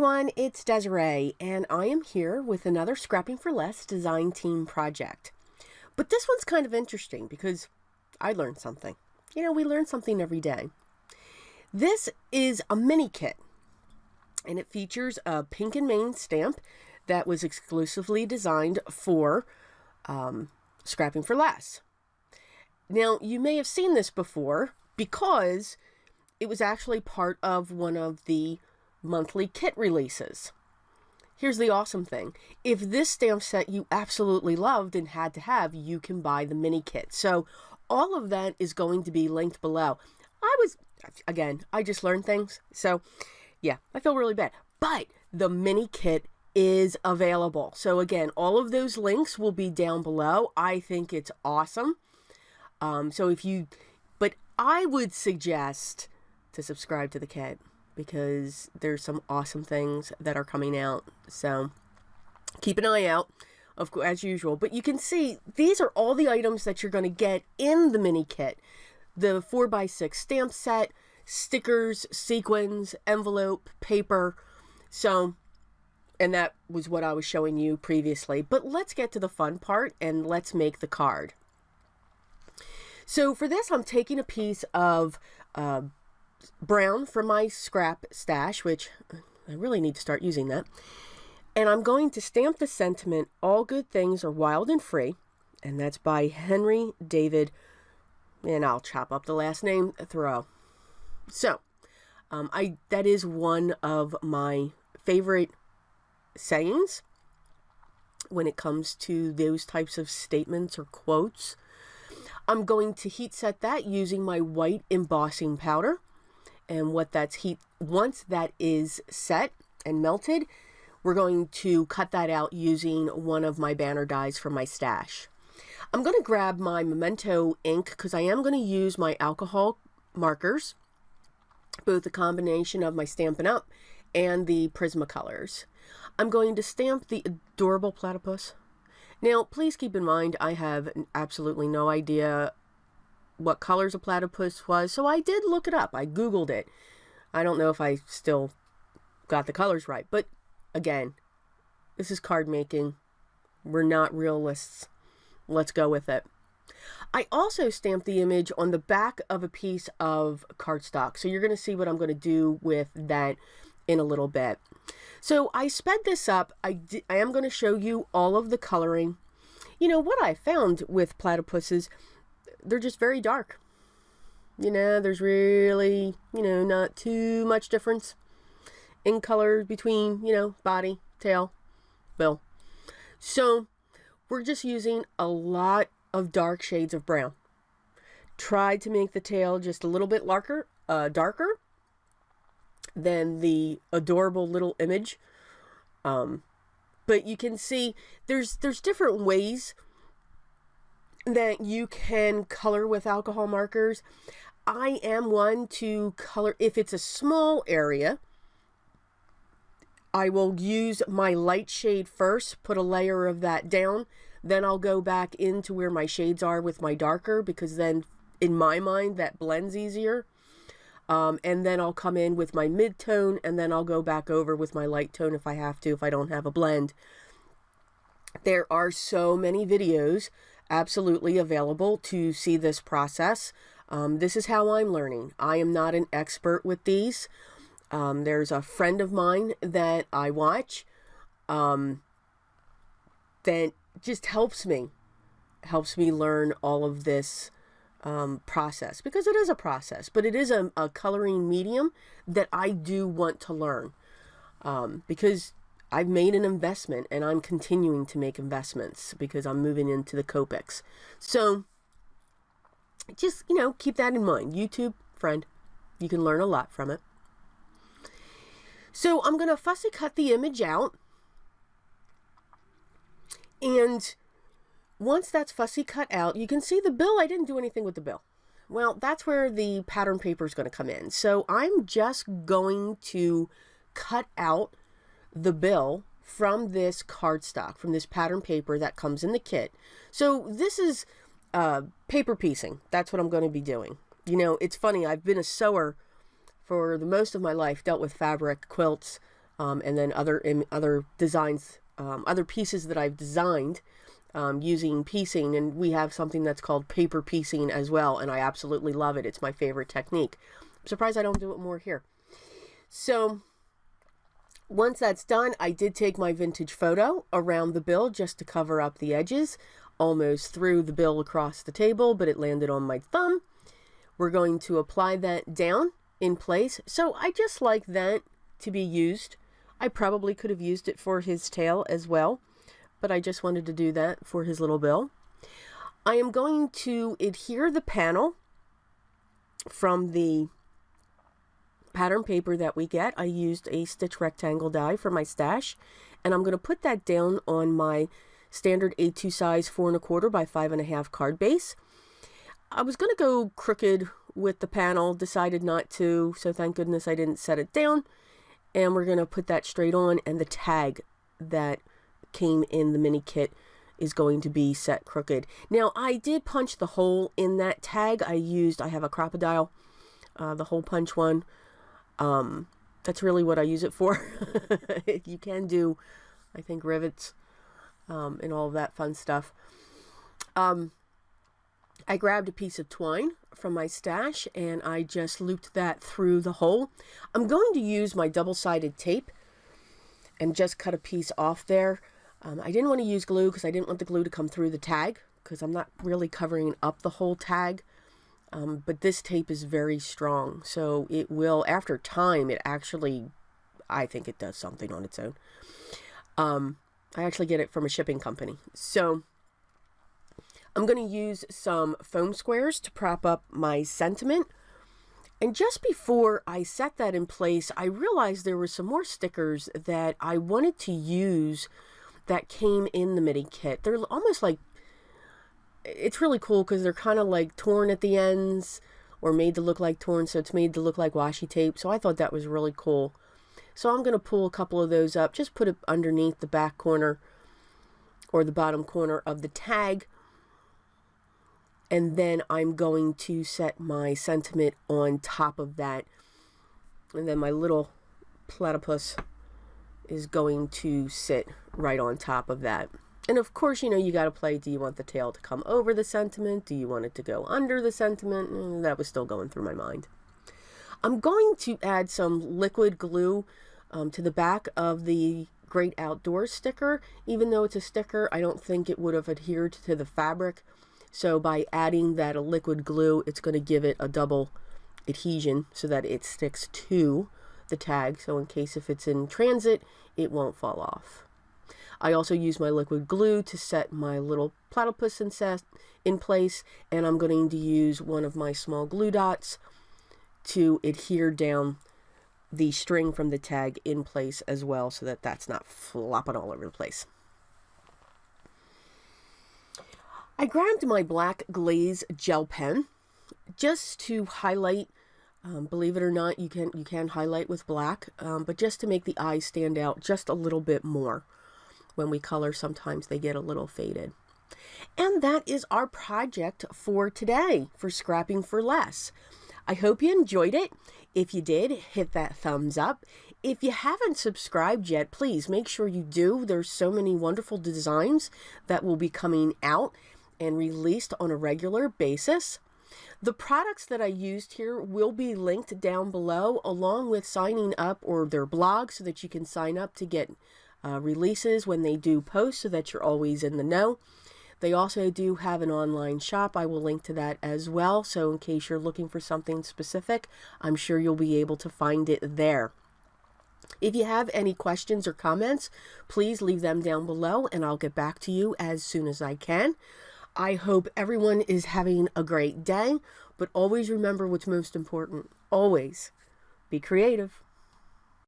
everyone, it's Desiree, and I am here with another Scrapping for Less design team project. But this one's kind of interesting because I learned something. We learn something every day. This is a mini kit, and it features a pink and Maine stamp that was exclusively designed for Scrapping for Less. Now, you may have seen this before because it was actually part of one of the monthly kit releases. Here's the awesome thing. If this stamp set you absolutely loved and had to have, you can buy the mini kit. So all of that is going to be linked below. I just learned things. So yeah, I feel really bad. But the mini kit is available. So again, all of those links will be down below. I think it's awesome. But I would suggest to subscribe to the kit, because there's some awesome things that are coming out. So keep an eye out, of course, as usual. But you can see these are all the items that you're going to get in the mini kit. The 4x6 stamp set, stickers, sequins, envelope, paper. So, and that was what I was showing you previously. But let's get to the fun part and let's make the card. So for this, I'm taking a piece of brown from my scrap stash, which I really need to start using that. And I'm going to stamp the sentiment, "All good things are wild and free." And that's by Henry David, and I'll chop up the last name, Thoreau. So, that is one of my favorite sayings when it comes to those types of statements or quotes. I'm going to heat set that using my white embossing powder. And once that is set and melted, we're going to cut that out using one of my banner dies from my stash. I'm going to grab my Memento ink because I am going to use my alcohol markers, both the combination of my Stampin' Up! And the Prismacolors. I'm going to stamp the adorable platypus. Now, please keep in mind, I have absolutely no idea what colors a platypus was, so I did look it up. I Googled it. I don't know if I still got the colors right, but again, this is card making. We're not realists. Let's go with it. I also stamped the image on the back of a piece of cardstock, so you're going to see what I'm going to do with that in a little bit. So I sped this up. I am going to show you all of the coloring. What I found with platypuses, they're just very dark. There's really, not too much difference in color between, body, tail, bill. So we're just using a lot of dark shades of brown. Tried to make the tail just a little bit darker than the adorable little image. But you can see there's different ways that you can color with alcohol markers. I am one to color, if it's a small area, I will use my light shade first, put a layer of that down, then I'll go back into where my shades are with my darker, because then in my mind that blends easier. And then I'll come in with my mid-tone, and then I'll go back over with my light tone if I have to, if I don't have a blend. There are so many videos absolutely available to see this process. This is how I'm learning. I am not an expert with these. There's a friend of mine that I watch that just helps me learn all of this process, because it is a process, but it is a coloring medium that I do want to learn, because I've made an investment and I'm continuing to make investments because I'm moving into the Copics. So just, keep that in mind. YouTube, friend, you can learn a lot from it. So I'm going to fussy cut the image out. And once that's fussy cut out, you can see the bill. I didn't do anything with the bill. Well, that's where the pattern paper is going to come in. So I'm just going to cut out the bill from this cardstock, from this pattern paper that comes in the kit. So this is paper piecing. That's what I'm going to be doing. It's funny. I've been a sewer for the most of my life, dealt with fabric, quilts, and then other designs, other pieces that I've designed using piecing, and we have something that's called paper piecing as well, and I absolutely love it. It's my favorite technique. I'm surprised I don't do it more here. So once that's done, I did take my vintage photo around the bill just to cover up the edges. Almost threw the bill across the table, but it landed on my thumb. We're going to apply that down in place. So I just like that to be used. I probably could have used it for his tail as well, but I just wanted to do that for his little bill. I am going to adhere the panel from the pattern paper that we get. I used a stitch rectangle die for my stash, and I'm going to put that down on my standard A2 size 4 1/4 by 5 1/2 card base. I was going to go crooked with the panel, decided not to, so thank goodness I didn't set it down. And we're going to put that straight on, and the tag that came in the mini kit is going to be set crooked. Now, I did punch the hole in that tag. I have a crocodile, the hole punch one. That's really what I use it for. You can do, I think, rivets and all of that fun stuff. I grabbed a piece of twine from my stash and I just looped that through the hole. I'm going to use my double-sided tape and just cut a piece off there. I didn't want to use glue because I didn't want the glue to come through the tag, because I'm not really covering up the whole tag. But this tape is very strong, so it will, after time, it actually, I think it does something on its own. I actually get it from a shipping company. So I'm going to use some foam squares to prop up my sentiment. And just before I set that in place, I realized there were some more stickers that I wanted to use that came in the mini kit. They're almost like, it's really cool because they're kind of like torn at the ends, or made to look like torn, so it's made to look like washi tape. So I thought that was really cool. So I'm going to pull a couple of those up, just put it underneath the back corner or the bottom corner of the tag. And then I'm going to set my sentiment on top of that. And then my little platypus is going to sit right on top of that. And of course, you know, you got to play, do you want the tail to come over the sentiment? Do you want it to go under the sentiment? And that was still going through my mind. I'm going to add some liquid glue to the back of the Great Outdoors sticker. Even though it's a sticker, I don't think it would have adhered to the fabric. So by adding that liquid glue, it's going to give it a double adhesion so that it sticks to the tag. So in case if it's in transit, it won't fall off. I also use my liquid glue to set my little platypus in place, and I'm going to use one of my small glue dots to adhere down the string from the tag in place as well, so that that's not flopping all over the place. I grabbed my black glaze gel pen just to highlight. Believe it or not, you can highlight with black, but just to make the eyes stand out just a little bit more. When we color, sometimes they get a little faded. And that is our project for today, for Scrapping for Less. I hope you enjoyed it. If you did, hit that thumbs up. If you haven't subscribed yet, please make sure you do. There's so many wonderful designs that will be coming out and released on a regular basis. The products that I used here will be linked down below, along with signing up, or their blog, so that you can sign up to get releases when they do post, so that you're always in the know. They also do have an online shop. I will link to that as well, so in case you're looking for something specific, I'm sure you'll be able to find it there. If you have any questions or comments, please leave them down below and I'll get back to you as soon as I can. I hope everyone is having a great day, but always remember what's most important. Always be creative.